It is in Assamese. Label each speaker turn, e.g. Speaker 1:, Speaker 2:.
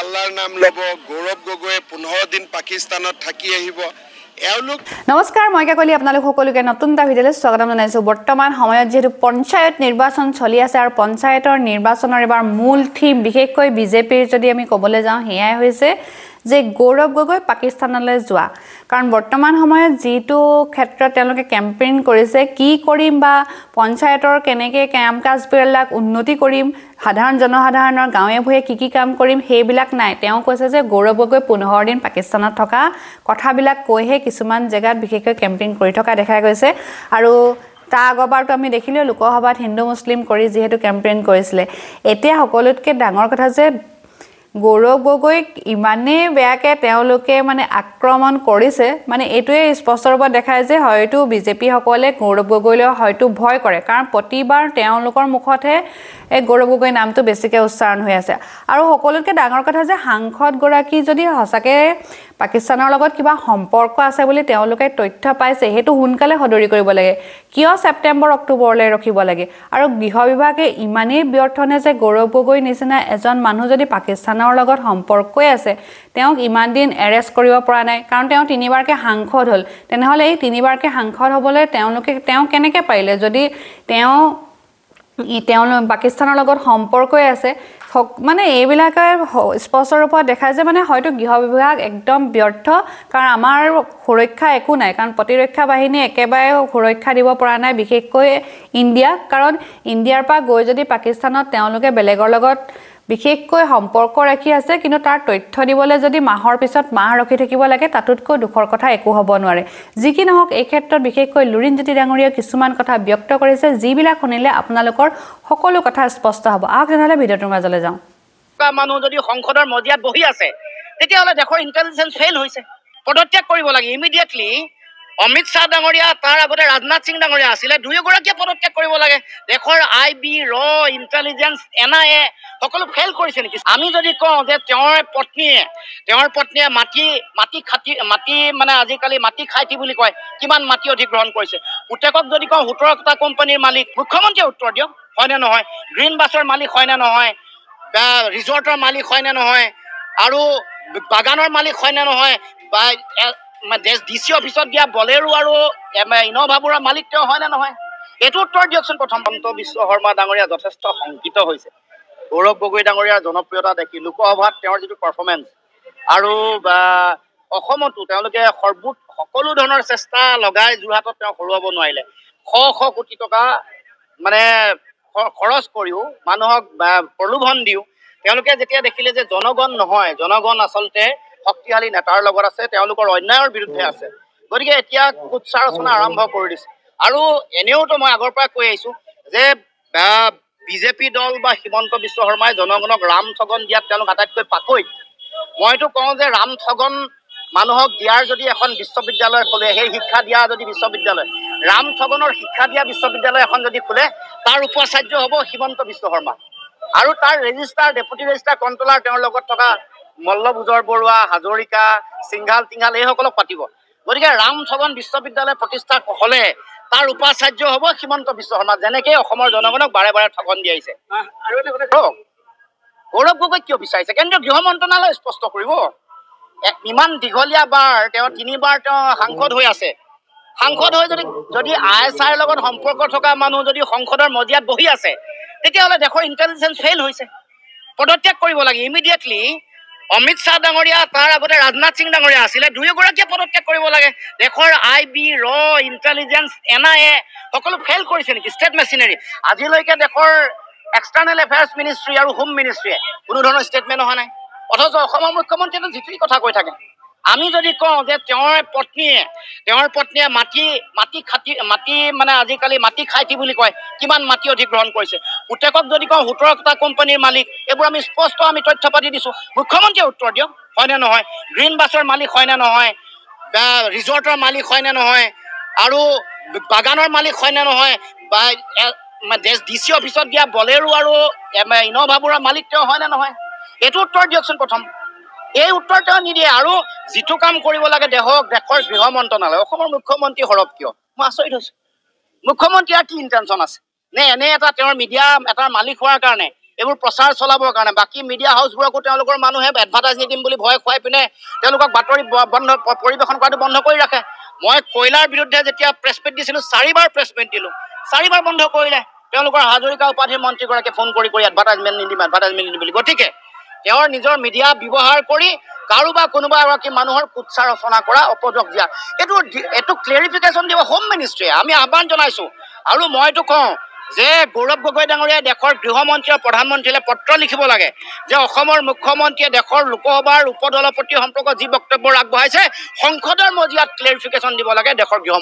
Speaker 1: আল্লাহৰ নাম ল'ব গৌৰৱ গগৈয়ে 15 দিন পাকিস্তানত থাকি আহিব
Speaker 2: নমস্কাৰ মই কাকলি আপোনালোক সকলোকে নতুন এটা ভিডিঅ'লৈ স্বাগতম জনাইছো বৰ্তমান সময়ত যেহেতু পঞ্চায়ত নিৰ্বাচন চলি আছে আৰু পঞ্চায়তৰ নিৰ্বাচনৰ এবাৰ মূল থিম বিশেষকৈ বিজেপিৰ যদি আমি ক'বলৈ যাওঁ হেয়াই হৈছে যে গৌৰৱ গগৈ পাকিস্তানলৈ যোৱা কাৰণ বৰ্তমান সময়ত যেটো ক্ষেত্ৰত তেওঁলোকে কেম্পেইন কৰিছে কি কৰিম বা পঞ্চায়তৰ কেনেকৈ কাম কাজবিলাক উন্নতি কৰিম সাধাৰণ জনসাধাৰণৰ গাঁৱে ভূঞে কি কাম কৰিম হেইবিলাক নাই তেওঁ কৈছে যে গৌৰৱ গগৈ 15 দিন পাকিস্তানত থকা কথাবিলাক কৈহে কিছুমান জেগাত বিশেষকৈ কেম্পেইন কৰি থকা দেখা গৈছে আৰু তা আগবাৰটো আমি দেখিলো লোকসভাত হিন্দু মুছলিম কৰি যেহেতু কেম্পেইন কৰিছিলে এতিয়া সকলোতকৈ ডাঙৰ কথা যে গৌৰৱ গগৈক ইমানে বেয়াকে তেওঁলোকে মানে আক্ৰমণ কৰিছে মানে এটোৱে স্পষ্ট ৰূপত দেখায় যে হয়তো বিজেপি সকলে গৌৰৱ গগৈলৈ হয়তো ভয় কৰে কাৰণ প্ৰতিবাৰ তেওঁলোকৰ মুখতে এই গৌৰৱ গগৈ নামটো বেছিকৈ উচ্চাৰণ হৈ আছে আৰু সকলোতকৈ ডাঙৰ কথা যে সাংসদ গৰাকী যদি হসাকে পাকিস্তানৰ লগত কিবা সম্পৰ্ক আছে বুলি তেওঁলোকে তথ্য পাইছে হেতু হুনকালে হদৰি কৰিব লাগে কিয় সেপ্টেম্বৰ অক্টোবৰলৈ ৰখিব লাগে আৰু গৃহ বিভাগে ইমানেই ব্যৰ্থনে যে গৌৰৱ গগৈ নিচিনা এজন মানুহ যদি পাকিস্তানৰ লগত সম্পৰ্কই আছে তেওঁক ইমান দিন এৰেষ্ট কৰিব পৰা নাই কাৰণ তেওঁ তিনিবাৰকে সাংসদ হ'ল তেনেহলে এই তিনিবাৰকে সাংসদ হ'বলৈ তেওঁ কেনেকৈ পাৰিলে যদি তেওঁ পাকিস্তানৰ লগত সম্পৰ্কই আছে মানে এইবিলাকে স্পষ্ট ৰূপত দেখায় যে মানে হয়তো গৃহ বিভাগ একদম ব্যৰ্থ কাৰণ আমাৰ সুৰক্ষা একো নাই কাৰণ প্ৰতিৰক্ষা বাহিনী একেবাৰে সুৰক্ষা দিব পৰা নাই বিশেষকৈ ইণ্ডিয়া কাৰণ ইণ্ডিয়াৰ পৰা গৈ যদি পাকিস্তানত তেওঁলোকে বেলেগৰ লগত বিশেষকৈ সম্পৰ্ক ৰাখি আছে কিন্তু তাৰ তথ্য দিবলৈ যদি মাহৰ পিছত মাহ ৰখি থাকিব লাগে তাতকৈ দুখৰ কথা একো হ'ব নোৱাৰে যি কি নহওক এই ক্ষেত্ৰত বিশেষকৈ লুৰিনজ্যোতি ডাঙৰীয়া কিছুমান কথা ব্যক্ত কৰিছে যিবিলাক শুনিলে আপোনালোকৰ সকলো কথা স্পষ্ট হ'ব আহক তেনেহলে ভিডিঅ'টোৰ মাজলৈ যাওঁ
Speaker 3: মানুহ যদি সংসদৰ মজিয়াত বহি আছে তেতিয়াহলে দেশৰ ইন্টেলিজেন্স ফেইল হৈছে পদত্যাগ কৰিব লাগে ইমিডিয়েটলি অমিত শাহ ডাঙৰীয়া তাৰ আগতে ৰাজনাথ সিং ডাঙৰীয়া আছিলে দুয়োগৰাকীয়ে পদত্যাগ কৰিব লাগে দেশৰ আইবি ৰ ইন্টেলিজেন্স এনআইএ সকলো ফেইল কৰিছে নেকি আমি যদি কওঁ যে তেওঁৰ পত্নীয়ে মাটি মানে আজিকালি মাটি খাইটি বুলি কয় কিমান মাটি অধিগ্ৰহণ কৰিছে পুতেকক যদি কওঁ 17টা কোম্পানীৰ মালিক মুখ্যমন্ত্ৰীয়ে উত্তৰ দিয়ক হয়নে নহয় গ্ৰীণ বাছৰ মালিক হয়নে নহয় বা ৰিজৰ্টৰ মালিক হয়নে নহয় আৰু বাগানৰ মালিক হয়নে নহয় বা ডিসি অফিসত দিয়া বলেৰো আৰু ইনোভাবোৰৰ মালিক তেওঁ হয়নে নহয় এটো উত্তৰ দিয়কচোন প্ৰথম হিমন্ত বিশ্ব শৰ্মা ডাঙৰীয়া যথেষ্ট শংকিত হৈছে গৌৰৱ গগৈ ডাঙৰীয়াৰ জনপ্ৰিয়তা দেখি লোকসভাত তেওঁৰ যিটো পাৰফৰ্মেন্স আৰু অসমতো তেওঁলোকে সকলো ধৰণৰ চেষ্টা লগাই যোৰহাটত তেওঁ হৰুৱাব নোৱাৰিলে শ কোটি টকা মানে খৰচ কৰিও মানুহক প্ৰলোভন দিও তেওঁলোকে যেতিয়া দেখিলে যে জনগণ আচলতে শক্তিশালী নেতাৰ লগত আছে তেওঁলোকৰ অন্যায়ৰ বিৰুদ্ধে আছে গতিকে এতিয়া কুৎসা ৰচনা আৰম্ভ কৰি দিছে আৰু এনেওতো মই আগৰ পৰা কৈ আহিছো যে বিজেপি দল বা হিমন্ত বিশ্ব শৰ্মাই জনগণক ৰাম ঠগন দিয়াত তেওঁলোক আটাইতকৈ পাকৈত মইতো কওঁ যে ৰাম ঠগন মানুহক দিয়াৰ যদি এখন বিশ্ববিদ্যালয় খোলে সেই শিক্ষা দিয়া যদি বিশ্ববিদ্যালয় ৰাম ঠগনৰ শিক্ষা দিয়া বিশ্ববিদ্যালয় এখন যদি খোলে তাৰ উপাচাৰ্য হ'ব হিমন্ত বিশ্ব শৰ্মা আৰু তাৰ ৰেজিষ্ট্ৰাৰ ডেপুটি ৰেজিষ্ট্ৰাৰ কণ্ট্ৰলাৰ তেওঁৰ লগত থকা মল্লভোজৰ বৰুৱা হাজৰিকা সিংঘাল টিংঘাল এইসকলক পাতিব গতিকে ৰাম ঠগন বিশ্ববিদ্যালয় প্ৰতিষ্ঠা হলে তাৰ উপাচাৰ্য হ'ব হিমন্ত বিশ্ব শৰ্মা যেনেকৈ অসমৰ জনগণক বাৰে বাৰে ঠগন দি আহিছে আৰু এটা কথা গৌৰৱ গগৈ কিয় বিচাৰিছে কেন্দ্ৰীয় গৃহ মন্ত্ৰণালয় স্পষ্ট কৰিব ইমান দীঘলীয়া বাৰ তেওঁ তিনিবাৰ তেওঁ সাংসদ হৈ আছে সাংসদ হৈ যদি আইএছআইৰ লগত সম্পৰ্ক থকা মানুহ যদি সংসদৰ মজিয়াত বহি আছে তেতিয়াহলে দেশৰ ইন্টেলিজেন্স ফেইল হৈছে পদত্যাগ কৰিব লাগে ইমিডিয়েটলি অমিত শাহ ডাঙৰীয়া তাৰ আগতে ৰাজনাথ সিং ডাঙৰীয়া আছিলে দুয়োগৰাকীয়ে পদত্যাগ কৰিব লাগে দেশৰ আইবি ৰ ইন্টেলিজেন্স এনআইএ সকলো ফেইল কৰিছে নেকি ষ্টেট মেচিনাৰী আজিলৈকে দেশৰ এক্সটাৰ্নেল এফেয়াৰ্ছ মিনিষ্ট্ৰী আৰু হোম মিনিষ্ট্ৰীয়ে কোনো ধৰণৰ ষ্টেটমেণ্ট অহা নাই অথচ অসমৰ মুখ্যমন্ত্ৰীয়ে যিটো কথা কৈ থাকে আমি যদি কওঁ যে তেওঁৰ পত্নীয়ে মাটি মানে আজিকালি মাটি খাইটি বুলি কয় কিমান মাটি অধিগ্ৰহণ কৰিছে পুতেকক যদি কওঁ 17টা কোম্পানীৰ মালিক এইবোৰ আমি স্পষ্ট আমি তথ্য পাতি দিছো মুখ্যমন্ত্ৰীয়ে উত্তৰ দিয়ক হয়নে নহয় গ্ৰীণ বাছৰ মালিক হয়নে নহয় বা ৰিজৰ্টৰ মালিক হয়নে নহয় আৰু বাগানৰ মালিক হয়নে নহয় বা ডিসি অফিসত দিয়া বলেৰো আৰু ইনোভাবোৰৰ মালিক তেওঁ হয়নে নহয় এটো উত্তৰ দিয়কচোন প্ৰথম এই উত্তৰ তেওঁ নিদিয়ে আৰু যিটো কাম কৰিব লাগে দেশৰ গৃহ মন্ত্ৰণালয় অসমৰ মুখ্যমন্ত্ৰী হৰব কিয় মই আচৰিত হৈছো মুখ্যমন্ত্ৰীৰ কি ইন্টেনশন আছে নে এনে এটা তেওঁৰ মিডিয়া এটাৰ মালিক হোৱাৰ কাৰণে এইবোৰ প্ৰচাৰ চলাবৰ কাৰণে। বাকী মিডিয়া হাউচবোৰকো তেওঁলোকৰ মানুহে এডভাৰটাইজ নিদিম বুলি ভয় খুৱাই পিনে তেওঁলোকক বাতৰি বন্ধ পৰিৱেশন কৰাটো বন্ধ কৰি ৰাখে। মই কয়লাৰ বিৰুদ্ধে যেতিয়া প্ৰেছ মিট দিছিলোঁ 4বাৰ প্ৰেছ মিট দিলোঁ, 4বাৰ বন্ধ কৰিলে। তেওঁলোকৰ হাজৰিকা উপাধিৰ মন্ত্ৰীগৰাকীয়ে ফোন কৰি এডভাৰটাইজমেণ্ট নিদিম বুলি। গতিকে তেওঁৰ নিজৰ মিডিয়া ব্যৱহাৰ কৰি কাৰোবাৰ কোনোবা এগৰাকী মানুহৰ কুৎসা ৰচনা কৰা, অপযোগ দিয়া, এইটো ক্লেৰিফিকেশ্যন দিব হোম মিনিষ্ট্ৰীয়ে। আমি আহ্বান জনাইছোঁ। আৰু মইতো কওঁ যে গৌৰৱ গগৈ ডাঙৰীয়াই দেশৰ গৃহমন্ত্ৰী আৰু প্ৰধানমন্ত্ৰীলৈ পত্ৰ লিখিব লাগে যে অসমৰ মুখ্যমন্ত্ৰীয়ে দেশৰ লোকসভাৰ উপদলপতি সম্পৰ্কত যি বক্তব্য আগবঢ়াইছে সংসদৰ মজিয়াত ক্লেৰিফিকেশ্যন দিব লাগে দেশৰ গৃহমন্ত্ৰী।